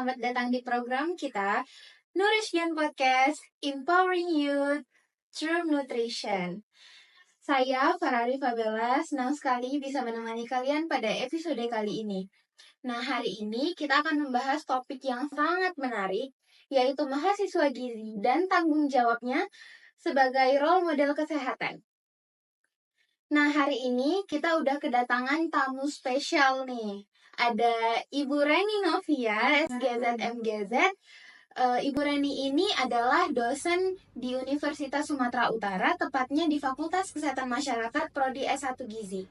selamat datang di program kita, Nourishment Podcast, Empowering Youth Through Nutrition. Saya Farari Fabella, senang sekali bisa menemani kalian pada episode kali ini. Nah, hari ini kita akan membahas topik yang sangat menarik, yaitu mahasiswa gizi dan tanggung jawabnya sebagai role model kesehatan. Nah, hari ini kita udah kedatangan tamu spesial nih. Ada Ibu Reni Novia, SGZ MGZ. Ibu Reni ini adalah dosen di Universitas Sumatera Utara, tepatnya di Fakultas Kesehatan Masyarakat Prodi S1 Gizi.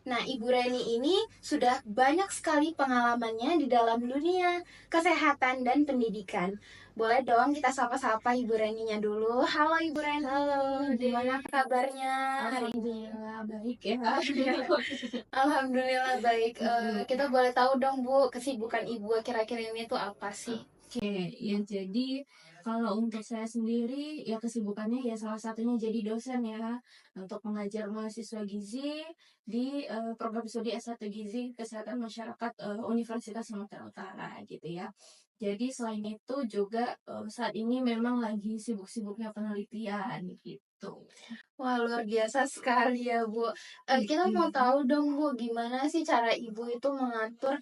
Nah, Ibu Reni ini sudah banyak sekali pengalamannya di dalam dunia kesehatan dan pendidikan. Boleh dong kita sapa-sapa Ibu Reninya dulu. Halo Ibu Reni. Halo, Gimana kabarnya hari ini? Alhamdulillah baik ya. Alhamdulillah baik. Kita boleh tahu dong Bu, kesibukan Ibu akhir-akhir ini tuh apa sih? Oke, ya jadi kalau untuk saya sendiri ya kesibukannya ya salah satunya jadi dosen ya untuk mengajar mahasiswa gizi di program studi S1 Gizi Kesehatan Masyarakat Universitas Sumatera Utara gitu ya. Jadi selain itu juga saat ini memang lagi sibuk-sibuknya penelitian gitu. Wah, luar biasa sekali ya, Bu. Kita mau tahu dong, Bu, gimana sih cara Ibu itu mengatur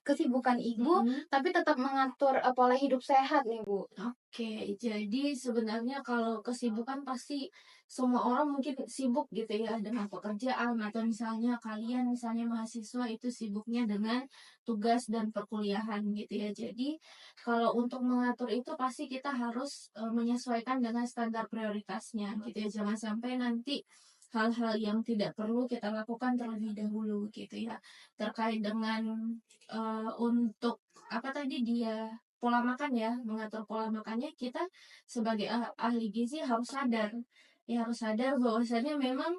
kesibukan Ibu, tapi tetap mengatur pola hidup sehat nih, Bu. Oke, jadi sebenarnya kalau kesibukan pasti semua orang mungkin sibuk gitu ya dengan pekerjaan atau misalnya kalian misalnya mahasiswa itu sibuknya dengan tugas dan perkuliahan gitu ya. Jadi kalau untuk mengatur itu pasti kita harus menyesuaikan dengan standar prioritasnya gitu ya. Jangan sampai nanti hal-hal yang tidak perlu kita lakukan terlebih dahulu gitu ya. Terkait dengan untuk apa tadi dia pola makan ya, mengatur pola makannya kita sebagai ahli gizi harus sadar. Ya harus sadar bahwasanya memang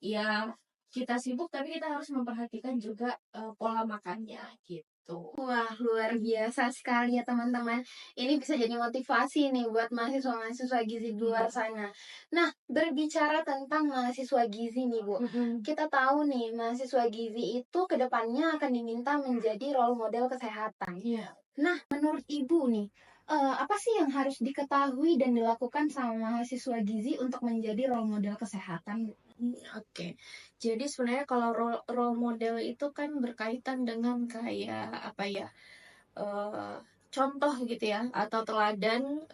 ya kita sibuk tapi kita harus memperhatikan juga pola makannya gitu. Wah, luar biasa sekali ya teman-teman. Ini bisa jadi motivasi nih buat mahasiswa-mahasiswa gizi di luar sana. Nah, berbicara tentang mahasiswa gizi nih, Bu. Kita tahu nih, mahasiswa gizi itu kedepannya akan diminta menjadi role model kesehatan. Iya. Nah, menurut Ibu nih, apa sih yang harus diketahui dan dilakukan sama mahasiswa gizi untuk menjadi role model kesehatan? Oke, jadi sebenarnya kalau role model itu kan berkaitan dengan kayak apa ya, eh, contoh gitu ya, atau teladan,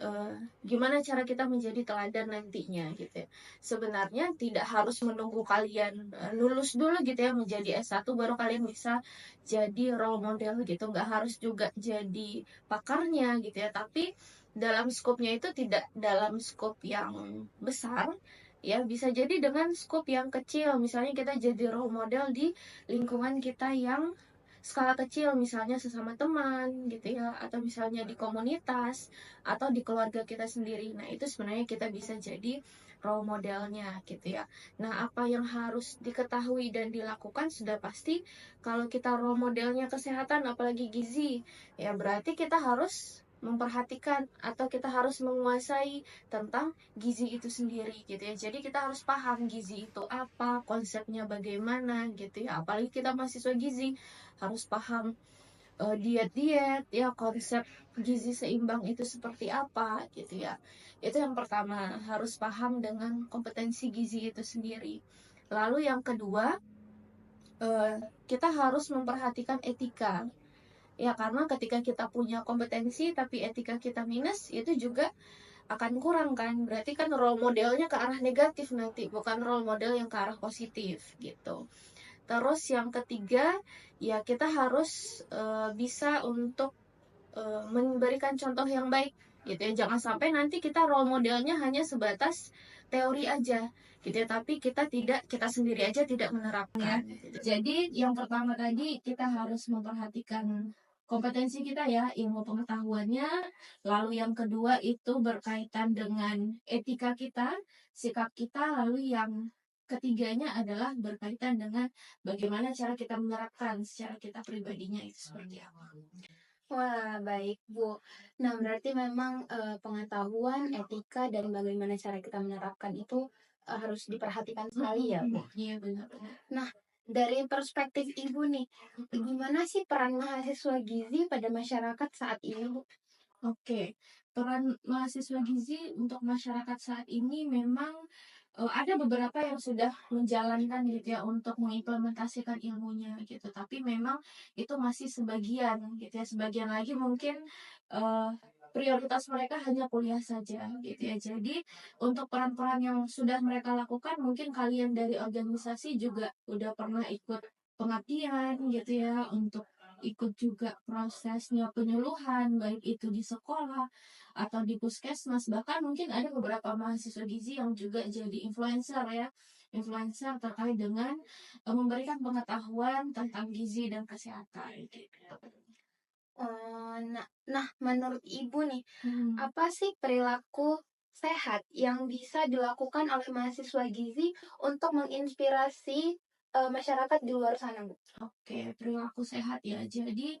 gimana cara kita menjadi teladan nantinya gitu ya. Sebenarnya tidak harus menunggu kalian lulus dulu gitu ya menjadi S1 baru kalian bisa jadi role model gitu, nggak harus juga jadi pakarnya gitu ya, tapi dalam skopnya itu tidak dalam skop yang besar ya, bisa jadi dengan skop yang kecil, misalnya kita jadi role model di lingkungan kita yang skala kecil, misalnya sesama teman gitu ya, atau misalnya di komunitas atau di keluarga kita sendiri. Nah, itu sebenarnya kita bisa jadi role modelnya gitu ya. Nah, apa yang harus diketahui dan dilakukan sudah pasti kalau kita role modelnya kesehatan apalagi gizi, ya berarti kita harus memperhatikan atau kita harus menguasai tentang gizi itu sendiri gitu ya. Jadi kita harus paham gizi itu apa, konsepnya bagaimana gitu ya. Apalagi kita mahasiswa gizi harus paham diet-diet ya, konsep gizi seimbang itu seperti apa gitu ya. Itu yang pertama, harus paham dengan kompetensi gizi itu sendiri. Lalu yang kedua, kita harus memperhatikan etika. Ya, karena ketika kita punya kompetensi tapi etika kita minus, itu juga akan kurang kan. Berarti kan role modelnya ke arah negatif nanti, bukan role model yang ke arah positif gitu. Terus yang ketiga, ya kita harus bisa untuk memberikan contoh yang baik gitu ya. Jangan sampai nanti kita role modelnya hanya sebatas teori aja gitu ya, tapi kita sendiri aja tidak menerapkan. Gitu. Jadi yang pertama tadi kita harus memperhatikan kompetensi kita ya, ilmu pengetahuannya. Lalu yang kedua itu berkaitan dengan etika kita, sikap kita. Lalu yang ketiganya adalah berkaitan dengan bagaimana cara kita menerapkan secara kita pribadinya itu seperti apa. Wah, baik, Bu. Nah, berarti memang pengetahuan, etika, dan bagaimana cara kita menerapkan itu harus diperhatikan sekali ya, Bu. Iya, benar-benar. Nah, Dari perspektif Ibu nih, gimana sih peran mahasiswa gizi pada masyarakat saat ini, Bu? Oke, peran mahasiswa gizi untuk masyarakat saat ini memang ada beberapa yang sudah menjalankan gitu ya untuk mengimplementasikan ilmunya gitu. Tapi memang itu masih sebagian gitu ya. Sebagian lagi mungkin eh, prioritas mereka hanya kuliah saja gitu ya. Jadi untuk peran-peran yang sudah mereka lakukan, mungkin kalian dari organisasi juga udah pernah ikut pengabdian gitu ya, untuk ikut juga prosesnya penyuluhan, baik itu di sekolah atau di puskesmas. Bahkan mungkin ada beberapa mahasiswa gizi yang juga jadi influencer ya, influencer terkait dengan memberikan pengetahuan tentang gizi dan kesehatan gitu. Nah, menurut Ibu nih, Hmm. apa sih perilaku sehat yang bisa dilakukan oleh mahasiswa gizi untuk menginspirasi masyarakat di luar sana, Bu? Oke, perilaku sehat ya. Jadi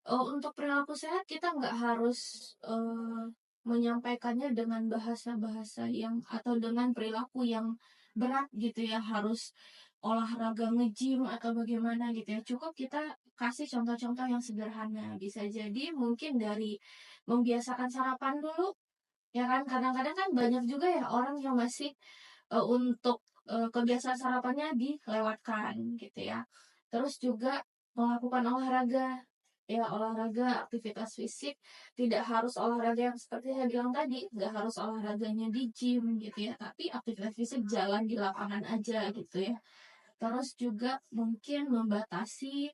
untuk perilaku sehat kita nggak harus menyampaikannya dengan bahasa-bahasa yang atau dengan perilaku yang berat gitu ya, harus olahraga nge-gym atau bagaimana gitu ya. Cukup kita kasih contoh-contoh yang sederhana. Bisa jadi mungkin dari membiasakan sarapan dulu, ya kan. Kadang-kadang kan banyak juga ya orang yang masih untuk kebiasaan sarapannya dilewatkan gitu ya. Terus juga melakukan olahraga, ya olahraga, aktivitas fisik. Tidak harus olahraga yang seperti saya bilang tadi, nggak harus olahraganya di gym gitu ya, tapi aktivitas fisik jalan di lapangan aja gitu ya. Terus juga mungkin membatasi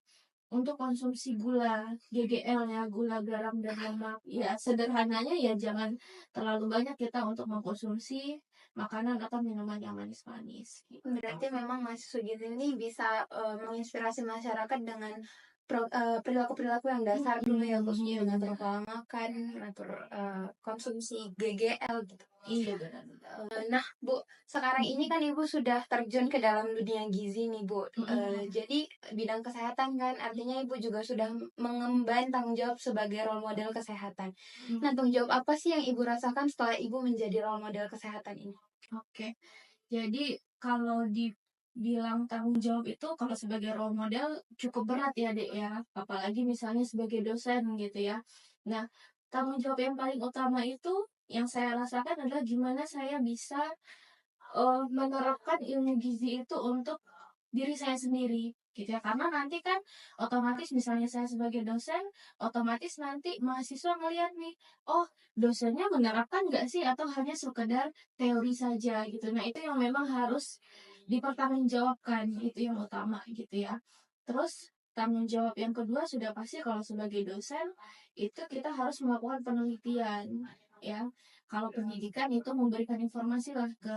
untuk konsumsi gula, GGL ya, gula, garam, dan lemak. Ya sederhananya ya jangan terlalu banyak kita untuk mengkonsumsi makanan atau minuman yang manis-manis gitu. Berarti memang mahasiswa gizi ini bisa menginspirasi masyarakat dengan perilaku-perilaku yang dasar dulu ya, Bu, Iya mengatur benar. pola makan, mengatur konsumsi GGL gitu. Iya benar. Nah, Bu, sekarang ini kan Ibu sudah terjun ke dalam dunia gizi nih, Bu. Jadi bidang kesehatan kan, artinya Ibu juga sudah mengemban tanggung jawab sebagai role model kesehatan. Nah, tanggung jawab apa sih yang Ibu rasakan setelah Ibu menjadi role model kesehatan ini? Oke. Jadi kalau dibilang tanggung jawab itu kalau sebagai role model cukup berat ya, Dek ya. Apalagi misalnya sebagai dosen gitu ya. Nah, tanggung jawab yang paling utama itu yang saya rasakan adalah gimana saya bisa menerapkan ilmu gizi itu untuk diri saya sendiri gitu ya. Karena nanti kan otomatis misalnya saya sebagai dosen, otomatis nanti mahasiswa ngeliat nih, oh dosennya menerapkan nggak sih atau hanya sekedar teori saja gitu. Nah itu yang memang harus dipertanggungjawabkan, itu yang utama gitu ya. Terus tanggung jawab yang kedua sudah pasti kalau sebagai dosen itu kita harus melakukan penelitian ya. Kalau pendidikan itu memberikan informasi lah ke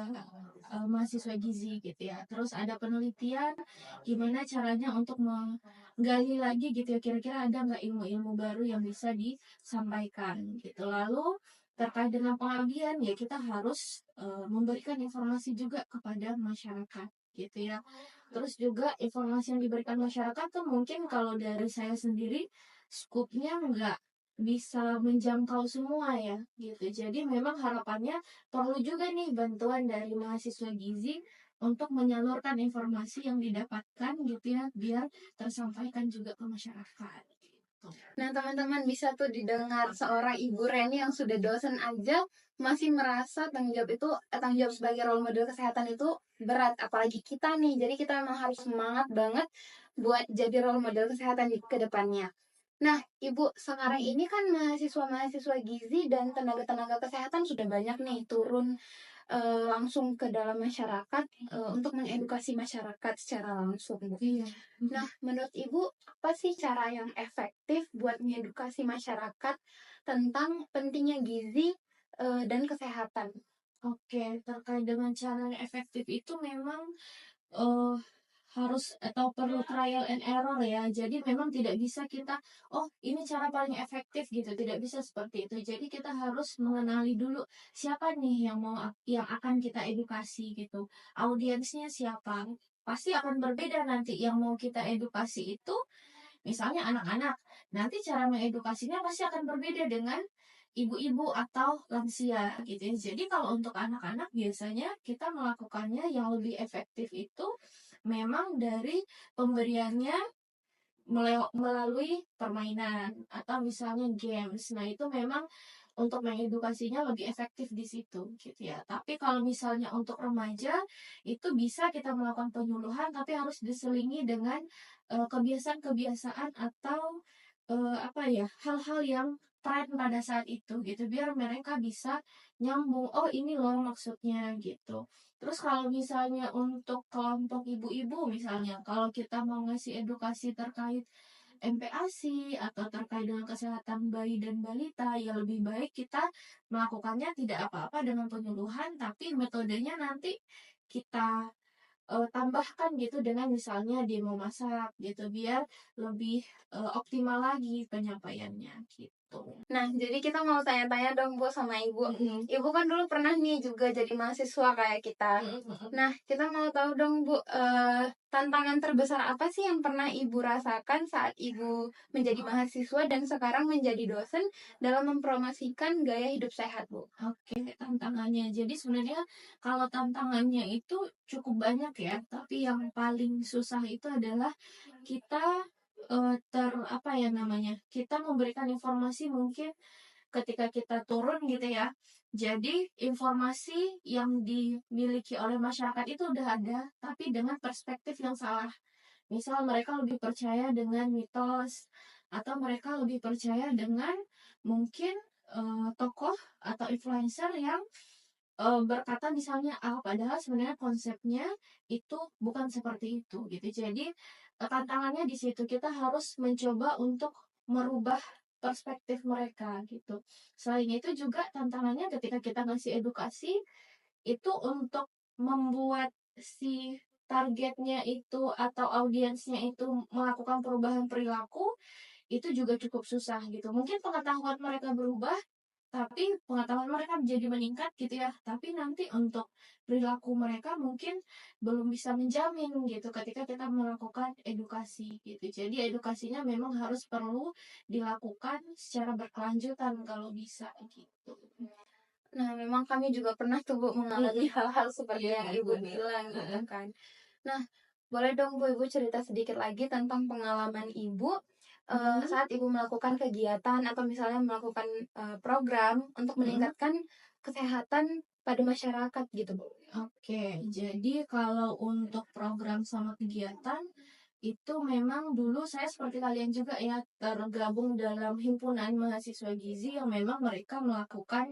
mahasiswa gizi gitu ya. Terus ada penelitian gimana caranya untuk menggali lagi gitu ya, kira-kira ada nggak ilmu-ilmu baru yang bisa disampaikan gitu. Lalu terkait dengan pengabdian ya kita harus memberikan informasi juga kepada masyarakat gitu ya. Terus juga informasi yang diberikan masyarakat tuh mungkin kalau dari saya sendiri skupnya nggak bisa menjangkau semua ya gitu. Jadi memang harapannya perlu juga nih bantuan dari mahasiswa gizi untuk menyalurkan informasi yang didapatkan gitu ya, biar tersampaikan juga ke masyarakat gitu. Nah, teman-teman bisa tuh didengar seorang Ibu Reni yang sudah dosen aja masih merasa tanggung jawab sebagai role model kesehatan itu berat, apalagi kita nih. Jadi kita memang harus semangat banget buat jadi role model kesehatan di kedepannya. Nah, Ibu, sekarang ini kan mahasiswa-mahasiswa gizi dan tenaga-tenaga kesehatan sudah banyak nih turun langsung ke dalam masyarakat untuk mengedukasi masyarakat secara langsung, Bu. Iya. Nah, menurut Ibu, apa sih cara yang efektif buat mengedukasi masyarakat tentang pentingnya gizi dan kesehatan? Oke, terkait dengan cara yang efektif itu memang eh harus atau perlu trial and error ya. Jadi memang tidak bisa kita, oh ini cara paling efektif gitu. Tidak bisa seperti itu. Jadi kita harus mengenali dulu siapa nih yang akan kita edukasi gitu. Audiensnya siapa? Pasti akan berbeda nanti yang mau kita edukasi itu. Misalnya anak-anak, nanti cara mengedukasinya pasti akan berbeda dengan ibu-ibu atau lansia gitu ya. Jadi kalau untuk anak-anak biasanya kita melakukannya yang lebih efektif itu memang dari pemberiannya melalui permainan atau misalnya games. Nah, itu memang untuk mengedukasinya lebih efektif di situ gitu ya. Tapi kalau misalnya untuk remaja itu bisa kita melakukan penyuluhan tapi harus diselingi dengan kebiasaan-kebiasaan atau apa ya, hal-hal yang tren pada saat itu gitu biar mereka bisa nyambung, oh ini loh maksudnya gitu. Terus kalau misalnya untuk kelompok ibu-ibu misalnya, kalau kita mau ngasih edukasi terkait MPASI atau terkait dengan kesehatan bayi dan balita, ya lebih baik kita melakukannya tidak apa-apa dengan penyuluhan, tapi metodenya nanti kita tambahkan gitu dengan misalnya demo masak gitu, biar lebih optimal lagi penyampaiannya gitu. Nah, jadi kita mau tanya-tanya dong Bu sama Ibu. Mm-mm. Ibu kan dulu pernah nih juga jadi mahasiswa kayak kita. Mm-mm. Nah, kita mau tahu dong Bu, tantangan terbesar apa sih yang pernah Ibu rasakan saat Ibu menjadi mahasiswa dan sekarang menjadi dosen dalam mempromosikan gaya hidup sehat, Bu? Oke, tantangannya. Jadi sebenarnya kalau tantangannya itu cukup banyak ya, tapi yang paling susah itu adalah kita apa ya namanya? Kita memberikan informasi mungkin ketika kita turun gitu ya. Jadi informasi yang dimiliki oleh masyarakat itu udah ada, tapi dengan perspektif yang salah. Misal mereka lebih percaya dengan mitos atau mereka lebih percaya dengan mungkin tokoh atau influencer yang berkata misalnya A, padahal sebenarnya konsepnya itu bukan seperti itu gitu. Jadi tantangannya di situ kita harus mencoba untuk merubah perspektif mereka gitu. Selain itu juga tantangannya ketika kita ngasih edukasi itu untuk membuat si targetnya itu atau audiensnya itu melakukan perubahan perilaku itu juga cukup susah gitu. Mungkin pengetahuan mereka berubah, tapi pengetahuan mereka menjadi meningkat gitu ya. Tapi nanti untuk perilaku mereka mungkin belum bisa menjamin gitu ketika kita melakukan edukasi gitu. Jadi edukasinya memang harus perlu dilakukan secara berkelanjutan kalau bisa gitu. Nah, memang kami juga pernah tuh Bu mengalami hal-hal seperti Iya, yang Ibu benar. bilang gitu kan. Nah, boleh dong Bu Ibu cerita sedikit lagi tentang pengalaman Ibu saat Ibu melakukan kegiatan atau misalnya melakukan program untuk meningkatkan kesehatan pada masyarakat gitu Bu. Oke, jadi kalau untuk program sama kegiatan itu memang dulu saya seperti kalian juga ya tergabung dalam himpunan mahasiswa gizi yang memang mereka melakukan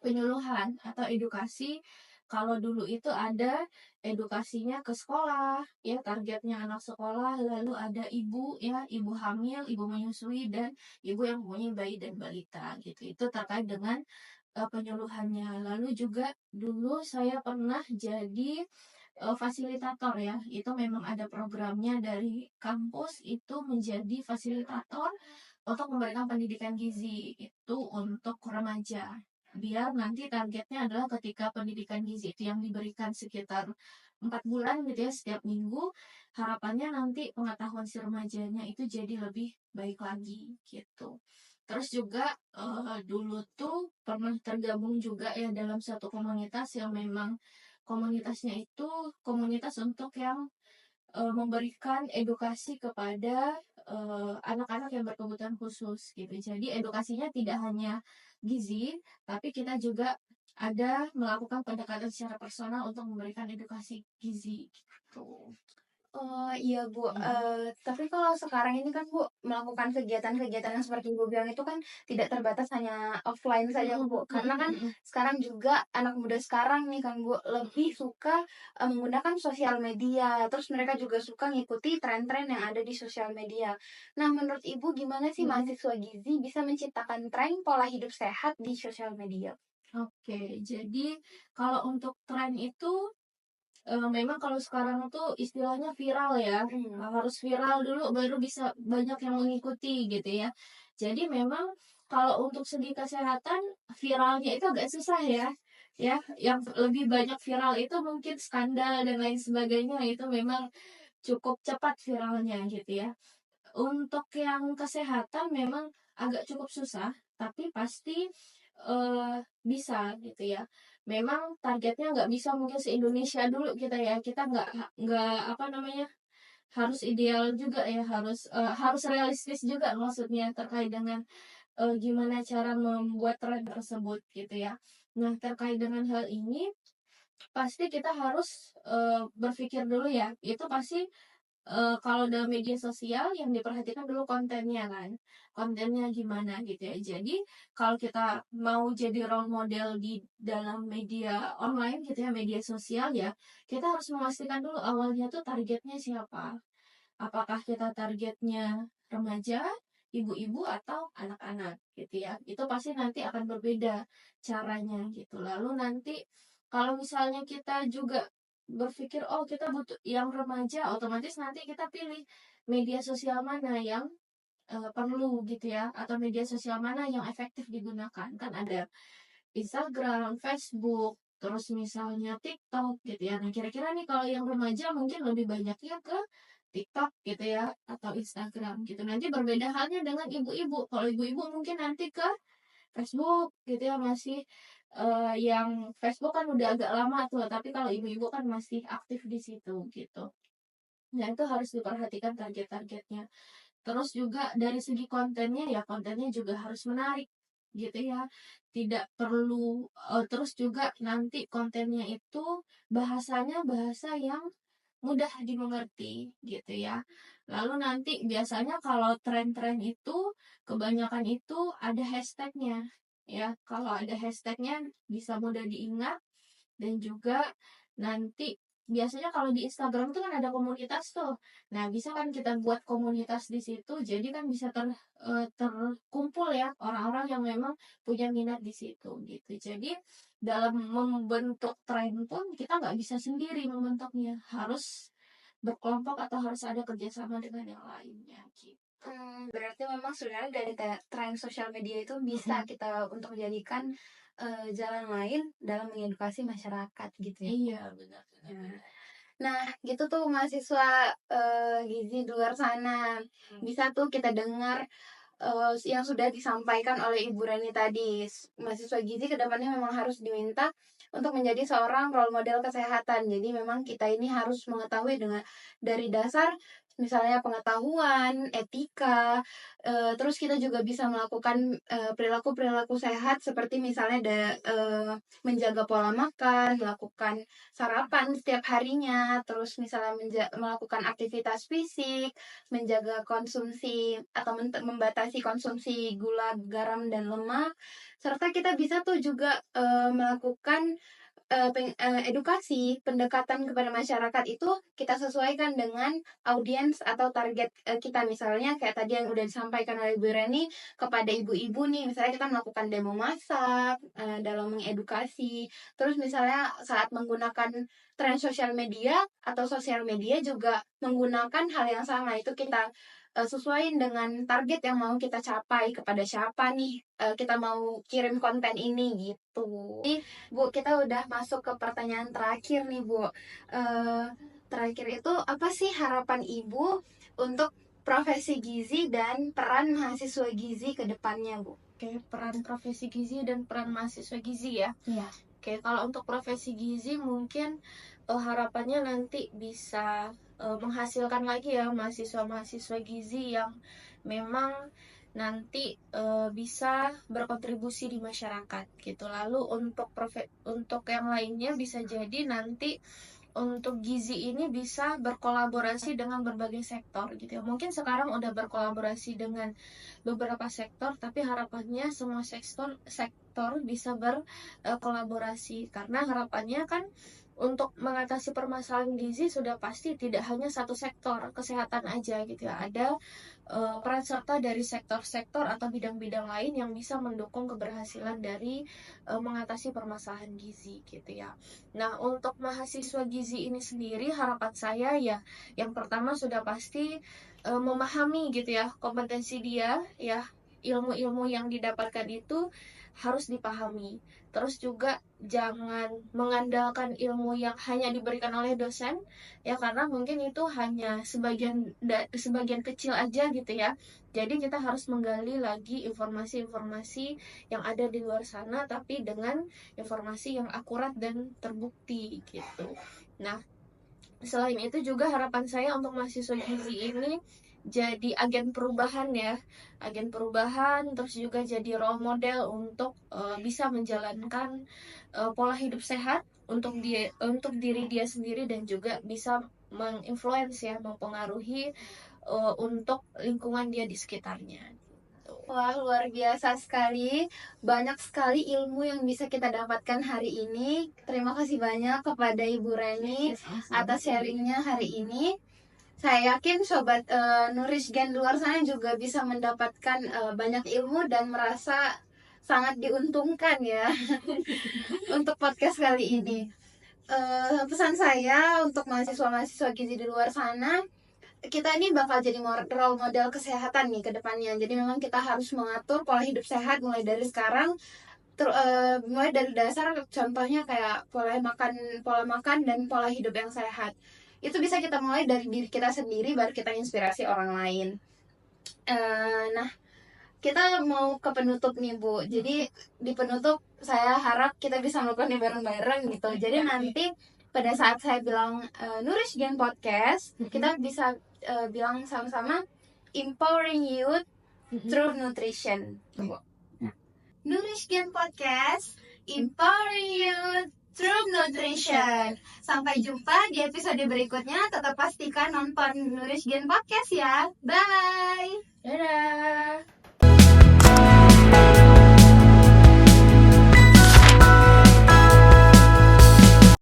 penyuluhan atau edukasi. Kalau dulu itu ada edukasinya ke sekolah, ya targetnya anak sekolah, lalu ada ibu ya, ibu hamil, ibu menyusui dan ibu yang mempunyai bayi dan balita gitu. Itu terkait dengan penyuluhannya. Lalu juga dulu saya pernah jadi fasilitator ya. Itu memang ada programnya dari kampus itu menjadi fasilitator untuk memberikan pendidikan gizi itu untuk remaja. Biar nanti targetnya adalah ketika pendidikan gizi itu yang diberikan sekitar 4 bulan gitu ya setiap minggu, harapannya nanti pengetahuan si remajanya itu jadi lebih baik lagi gitu. Terus juga dulu tuh pernah tergabung juga ya dalam satu komunitas yang memang komunitasnya itu komunitas untuk yang memberikan edukasi kepada anak-anak yang berkebutuhan khusus gitu. Jadi edukasinya tidak hanya gizi, tapi kita juga ada melakukan pendekatan secara personal untuk memberikan edukasi gizi gitu. Oh iya Bu, Mm-mm. tapi kalau sekarang ini kan Bu melakukan kegiatan-kegiatan yang seperti Ibu bilang itu kan tidak terbatas hanya offline saja Mm-mm, Bu, karena mm-mm, kan mm-mm. sekarang juga anak muda sekarang nih kan Bu lebih suka menggunakan sosial media, terus mereka juga suka ngikuti tren-tren yang ada di sosial media. Nah menurut Ibu gimana sih Mm-mm. mahasiswa gizi bisa menciptakan tren pola hidup sehat di sosial media? Oke, jadi kalau untuk tren itu memang kalau sekarang tuh istilahnya viral ya. Harus viral dulu baru bisa banyak yang mengikuti gitu ya. Jadi memang kalau untuk segi kesehatan viralnya itu agak susah ya. Ya, yang lebih banyak viral itu mungkin skandal dan lain sebagainya itu memang cukup cepat viralnya gitu ya. Untuk yang kesehatan memang agak cukup susah, tapi pasti bisa gitu ya. Memang targetnya nggak bisa mungkin se-Indonesia dulu kita ya, kita nggak apa namanya, harus ideal juga ya, harus realistis juga maksudnya terkait dengan gimana cara membuat tren tersebut gitu ya. Nah, terkait dengan hal ini pasti kita harus berpikir dulu ya. Itu pasti kalau dalam media sosial yang diperhatikan dulu kontennya kan. Kontennya gimana gitu ya. Jadi kalau kita mau jadi role model di dalam media online gitu ya, media sosial ya, kita harus memastikan dulu awalnya tuh targetnya siapa. Apakah kita targetnya remaja, ibu-ibu atau anak-anak gitu ya. Itu pasti nanti akan berbeda caranya gitu. Lalu nanti kalau misalnya kita juga berpikir oh kita butuh yang remaja, otomatis nanti kita pilih media sosial mana yang perlu gitu ya, atau media sosial mana yang efektif digunakan. Kan ada Instagram, Facebook, terus misalnya TikTok gitu ya. Nah, kira-kira nih kalau yang remaja mungkin lebih banyaknya ke TikTok gitu ya atau Instagram gitu. Nanti berbeda halnya dengan ibu-ibu. Kalau ibu-ibu mungkin nanti ke Facebook gitu ya, masih yang Facebook kan udah agak lama tuh, tapi kalau ibu-ibu kan masih aktif di situ gitu. Nah, itu harus diperhatikan target-targetnya. Terus juga dari segi kontennya ya, kontennya juga harus menarik gitu ya. Tidak perlu terus juga nanti kontennya itu bahasanya bahasa yang mudah dimengerti gitu ya. Lalu nanti biasanya kalau tren-tren itu kebanyakan itu ada hashtagnya ya. Kalau ada hashtagnya bisa mudah diingat, dan juga nanti biasanya kalau di Instagram itu kan ada komunitas tuh. Nah, bisa kan kita buat komunitas di situ, jadi kan bisa terkumpul ya orang-orang yang memang punya minat di situ gitu. Jadi dalam membentuk tren pun kita nggak bisa sendiri membentuknya, harus berkelompok atau harus ada kerjasama dengan yang lainnya gitu. Berarti memang sebenarnya dari tren sosial media itu bisa kita untuk menjadikan jalan lain dalam mengedukasi masyarakat gitu ya. Iya, benar. Nah, gitu tuh mahasiswa gizi di luar sana. Bisa tuh kita dengar yang sudah disampaikan oleh Ibu Reni tadi. Mahasiswa gizi kedepannya memang harus diminta untuk menjadi seorang role model kesehatan. Jadi memang kita ini harus mengetahui dari dasar misalnya pengetahuan, etika, terus kita juga bisa melakukan perilaku-perilaku sehat seperti misalnya menjaga pola makan, melakukan sarapan setiap harinya, terus misalnya melakukan aktivitas fisik, menjaga konsumsi atau membatasi konsumsi gula, garam, dan lemak, serta kita bisa tuh juga melakukan edukasi pendekatan kepada masyarakat itu kita sesuaikan dengan audiens atau target kita, misalnya kayak tadi yang udah disampaikan oleh Bu Reni kepada ibu-ibu nih, misalnya kita melakukan demo masak dalam mengedukasi, terus misalnya saat menggunakan tren sosial media atau sosial media juga menggunakan hal yang sama, itu kita sesuaiin dengan target yang mau kita capai, kepada siapa nih kita mau kirim konten ini gitu. Jadi Bu, kita udah masuk ke pertanyaan terakhir nih Bu. Terakhir itu apa sih harapan Ibu untuk profesi gizi dan peran mahasiswa gizi ke depannya Bu? Oke, peran profesi gizi dan peran mahasiswa gizi ya. Iya. Oke, kalau untuk profesi gizi mungkin harapannya nanti bisa menghasilkan lagi ya mahasiswa-mahasiswa gizi yang memang nanti bisa berkontribusi di masyarakat gitu. Lalu untuk yang lainnya bisa jadi nanti untuk gizi ini bisa berkolaborasi dengan berbagai sektor gitu ya. Mungkin sekarang udah berkolaborasi dengan beberapa sektor, tapi harapannya semua sektor bisa berkolaborasi, karena harapannya kan untuk mengatasi permasalahan gizi sudah pasti tidak hanya satu sektor kesehatan aja gitu ya. Ada peran serta dari sektor-sektor atau bidang-bidang lain yang bisa mendukung keberhasilan dari mengatasi permasalahan gizi gitu ya. Nah, untuk mahasiswa gizi ini sendiri harapan saya ya yang pertama sudah pasti memahami gitu ya kompetensi dia ya, ilmu-ilmu yang didapatkan itu harus dipahami. Terus juga jangan mengandalkan ilmu yang hanya diberikan oleh dosen, ya karena mungkin itu hanya sebagian kecil aja gitu ya. Jadi kita harus menggali lagi informasi-informasi yang ada di luar sana, tapi dengan informasi yang akurat dan terbukti gitu. Nah, selain itu juga harapan saya untuk mahasiswa gizi ini jadi agen perubahan ya, agen perubahan, terus juga jadi role model untuk bisa menjalankan pola hidup sehat untuk diri dia sendiri, dan juga bisa menginfluence ya, mempengaruhi untuk lingkungan dia di sekitarnya. Wah, luar biasa sekali. Banyak sekali ilmu yang bisa kita dapatkan hari ini. Terima kasih banyak kepada Ibu Reni atas sharingnya hari ini. Saya yakin Sobat Nourish Gen luar sana juga bisa mendapatkan banyak ilmu dan merasa sangat diuntungkan ya untuk podcast kali ini. Pesan saya untuk mahasiswa-mahasiswa gizi di luar sana, kita ini bakal jadi role model kesehatan nih ke depannya. Jadi memang kita harus mengatur pola hidup sehat mulai dari sekarang. Mulai dari dasar, contohnya kayak pola makan dan pola hidup yang sehat. Itu bisa kita mulai dari diri kita sendiri, baru kita inspirasi orang lain. Nah, kita mau ke penutup nih Bu. Jadi di penutup saya harap kita bisa melakukan ini bareng-bareng gitu. Jadi nanti pada saat saya bilang Nourish Gen Podcast, kita bisa bilang sama-sama empowering youth through nutrition. Nourish Gen Podcast, empowering youth through nutrition. Sampai jumpa di episode berikutnya. Tetap pastikan nonton Nourish Gen Podcast ya. Bye. Dadah.